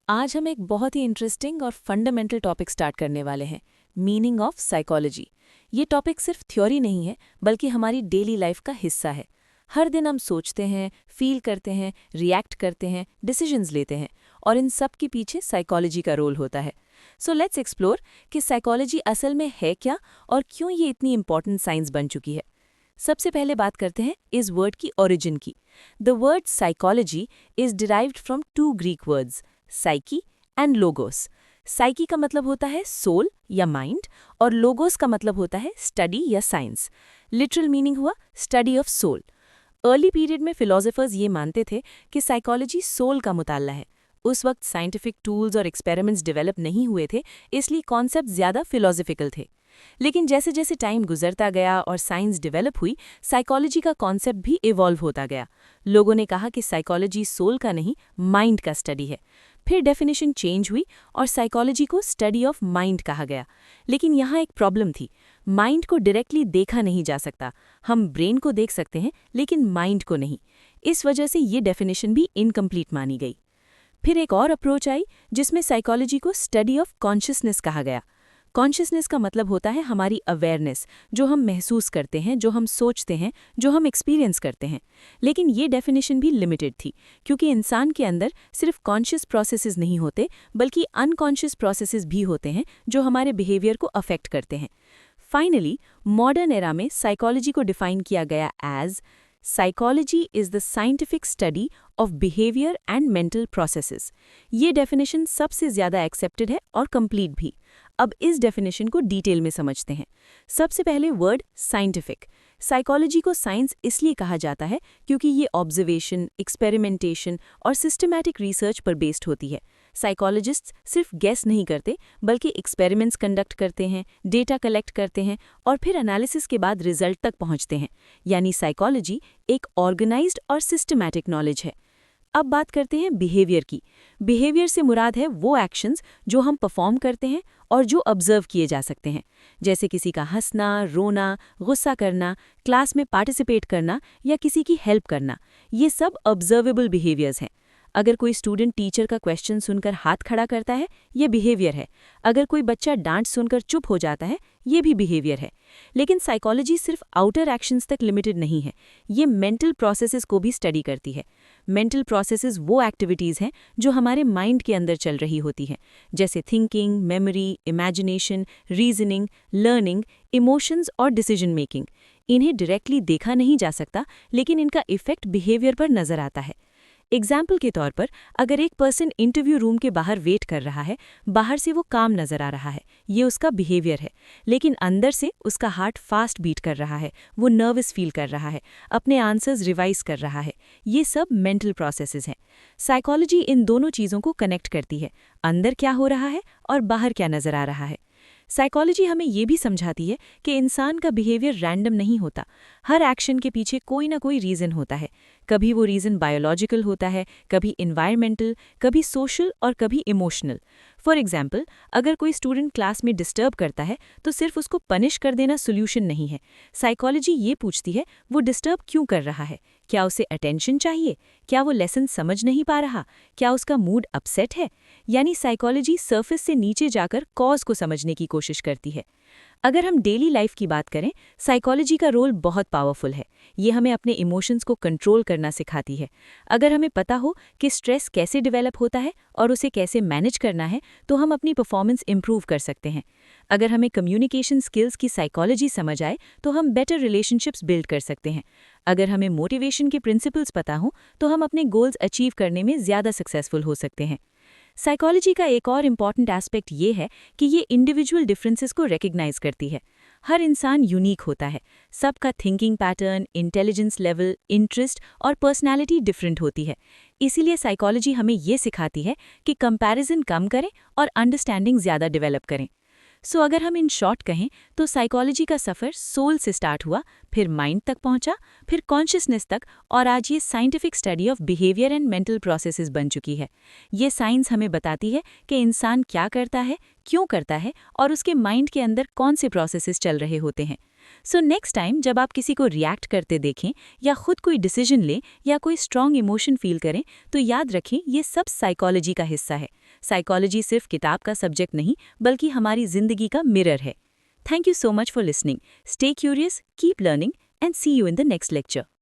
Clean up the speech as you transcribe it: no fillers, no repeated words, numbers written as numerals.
आज हम एक बहुत ही इंटरेस्टिंग और फंडामेंटल टॉपिक स्टार्ट करने वाले हैं, मीनिंग ऑफ साइकोलॉजी। ये टॉपिक सिर्फ थ्योरी नहीं है, बल्कि हमारी डेली लाइफ का हिस्सा है। हर दिन हम सोचते हैं, फील करते हैं, रिएक्ट करते हैं, डिसीजंस लेते हैं, और इन सब के पीछे साइकोलॉजी का रोल होता है। सो लेट्स एक्सप्लोर कि साइकोलॉजी असल में है क्या और क्यों ये इतनी इंपॉर्टेंट साइंस बन चुकी है। सबसे पहले बात करते हैं इस वर्ड की ओरिजिन की। The word psychology is derived from two Greek words, psyche and logos. Psyche का मतलब होता है सोल या माइंड, और लोगोस का मतलब होता है स्टडी या साइंस। लिटरल मीनिंग हुआ study of soul. Early period में फिलोसोफर्स ये मानते थे कि साइकोलॉजी सोल का मुताल्ला है। उस वक्त साइंटिफिक टूल्स और एक्सपेरिमेंट्स डेवलप नहीं हुए थे, इसलिए कॉन्सेप्ट ज़्यादा फिलोसॉफिकल थे। लेकिन जैसे जैसे टाइम गुजरता गया और साइंस डेवलप हुई, साइकोलॉजी का कॉन्सेप्ट भी इवॉल्व होता गया। लोगों ने कहा कि साइकोलॉजी सोल का नहीं, माइंड का स्टडी है। फिर डेफिनेशन चेंज हुई और साइकोलॉजी को स्टडी ऑफ माइंड कहा गया। लेकिन यहाँ एक प्रॉब्लम थी, माइंड को डायरेक्टली देखा नहीं जा सकता। हम ब्रेन को देख सकते हैं, लेकिन माइंड को नहीं। इस वजह से ये डेफिनेशन भी इनकम्प्लीट मानी गई। फिर एक और अप्रोच आई, जिसमें साइकोलॉजी को स्टडी ऑफ कॉन्शियसनेस कहा गया। कॉन्शियसनेस का मतलब होता है हमारी अवेयरनेस, जो हम महसूस करते हैं, जो हम सोचते हैं, जो हम एक्सपीरियंस करते हैं। लेकिन ये डेफिनेशन भी लिमिटेड थी, क्योंकि इंसान के अंदर सिर्फ कॉन्शियस प्रोसेसेस नहीं होते, बल्कि अनकॉन्शियस प्रोसेसेस भी होते हैं जो हमारे बिहेवियर को अफेक्ट करते हैं। फाइनली, मॉडर्न एरा में साइकोलॉजी को डिफाइन किया गया as psychology is the scientific study of behaviour and mental processes. ये डेफिनेशन सबसे ज़्यादा एक्सेप्टेड है और कंप्लीट भी। अब इस डेफिनेशन को डिटेल में समझते हैं। सबसे पहले वर्ड साइंटिफिक। साइकोलॉजी को साइंस इसलिए कहा जाता है क्योंकि ये ऑब्जर्वेशन, एक्सपेरिमेंटेशन और सिस्टमैटिक रिसर्च पर बेस्ड होती है। साइकोलॉजिस्ट्स सिर्फ गेस नहीं करते, बल्कि एक्सपेरिमेंट्स कंडक्ट करते हैं, डेटा कलेक्ट करते हैं और फिर एनालिसिस के बाद रिजल्ट तक पहुंचते हैं। यानी साइकोलॉजी एक ऑर्गेनाइज्ड और सिस्टमैटिक नॉलेज है। अब बात करते हैं बिहेवियर की। बिहेवियर से मुराद है वो एक्शंस जो हम परफॉर्म करते हैं और जो ऑब्जर्व किए जा सकते हैं, जैसे किसी का हंसना, रोना, गुस्सा करना, क्लास में पार्टिसिपेट करना या किसी की हेल्प करना। ये सब ऑब्जर्वेबल बिहेवियर्स हैं। अगर कोई स्टूडेंट टीचर का क्वेश्चन सुनकर हाथ खड़ा करता है, ये बिहेवियर है। अगर कोई बच्चा डांट सुनकर चुप हो जाता है, ये भी बिहेवियर है। लेकिन साइकोलॉजी सिर्फ आउटर एक्शंस तक लिमिटेड नहीं है, ये मेंटल प्रोसेसेस को भी स्टडी करती है। मेंटल प्रोसेसेस वो एक्टिविटीज़ हैं जो हमारे माइंड के अंदर चल रही होती हैं, जैसे thinking, memory, imagination, reasoning, learning, emotions और डिसीजन मेकिंग। इन्हें डायरेक्टली देखा नहीं जा सकता, लेकिन इनका इफेक्ट बिहेवियर पर नजर आता है। एग्जाम्पल के तौर पर, अगर एक पर्सन इंटरव्यू रूम के बाहर वेट कर रहा है, बाहर से वो काम नजर आ रहा है, ये उसका बिहेवियर है। लेकिन अंदर से उसका हार्ट फास्ट बीट कर रहा है, वो नर्वस फील कर रहा है, अपने आंसर्स रिवाइज कर रहा है। ये सब मेंटल प्रोसेसेस हैं। साइकोलॉजी इन दोनों चीज़ों को कनेक्ट करती है, अंदर क्या हो रहा है और बाहर क्या नजर आ रहा है। साइकोलॉजी हमें ये भी समझाती है कि इंसान का बिहेवियर रैंडम नहीं होता। हर एक्शन के पीछे कोई ना कोई रीज़न होता है। कभी वो रीज़न बायोलॉजिकल होता है, कभी इन्वायरमेंटल, कभी सोशल और कभी इमोशनल। फॉर एग्जाम्पल, अगर कोई स्टूडेंट क्लास में डिस्टर्ब करता है, तो सिर्फ उसको पनिश कर देना सोल्यूशन नहीं है। साइकोलॉजी ये पूछती है, वो डिस्टर्ब क्यों कर रहा है? क्या उसे अटेंशन चाहिए? क्या वो लेसन समझ नहीं पा रहा? क्या उसका मूड अपसेट है? यानी साइकोलॉजी सरफेस से नीचे जाकर कॉज को समझने की कोशिश करती है। अगर हम डेली लाइफ की बात करें, साइकोलॉजी का रोल बहुत पावरफुल है। ये हमें अपने इमोशंस को कंट्रोल करना सिखाती है। अगर हमें पता हो कि स्ट्रेस कैसे डेवलप होता है और उसे कैसे मैनेज करना है, तो हम अपनी परफॉर्मेंस इंप्रूव कर सकते हैं। अगर हमें कम्युनिकेशन स्किल्स की साइकोलॉजी समझ आए, तो हम बेटर रिलेशनशिप्स बिल्ड कर सकते हैं। अगर हमें मोटिवेशन के प्रिंसिपल्स पता हो, तो हम अपने गोल्स अचीव करने में ज़्यादा सक्सेसफुल हो सकते हैं। साइकोलॉजी का एक और इम्पॉर्टेंट एस्पेक्ट ये है कि ये इंडिविजुअल डिफरेंसेस को रिकग्नाइज करती है। हर इंसान यूनिक होता है। सबका thinking pattern, intelligence level, interest और पर्सनैलिटी डिफरेंट होती है। इसीलिए साइकोलॉजी हमें ये सिखाती है कि कंपैरिजन कम करें और अंडरस्टैंडिंग ज़्यादा डेवलप करें। सो अगर हम इन शॉर्ट कहें, तो साइकोलॉजी का सफ़र सोल से स्टार्ट हुआ, फिर माइंड तक पहुंचा, फिर कॉन्शियसनेस तक, और आज ये scientific study of behaviour and mental processes बन चुकी है। ये साइंस हमें बताती है कि इंसान क्या करता है, क्यों करता है और उसके माइंड के अंदर कौन से प्रोसेसेस चल रहे होते हैं। सो नेक्स्ट टाइम जब आप किसी को रिएक्ट करते देखें या खुद कोई डिसीजन लें या कोई स्ट्रॉन्ग इमोशन फील करें तो याद रखें ये सब साइकोलॉजी का हिस्सा है। साइकोलॉजी सिर्फ किताब का सब्जेक्ट नहीं बल्कि हमारी जिंदगी का मिरर है। Thank you so much for listening. Stay curious, keep learning and see you in the next lecture.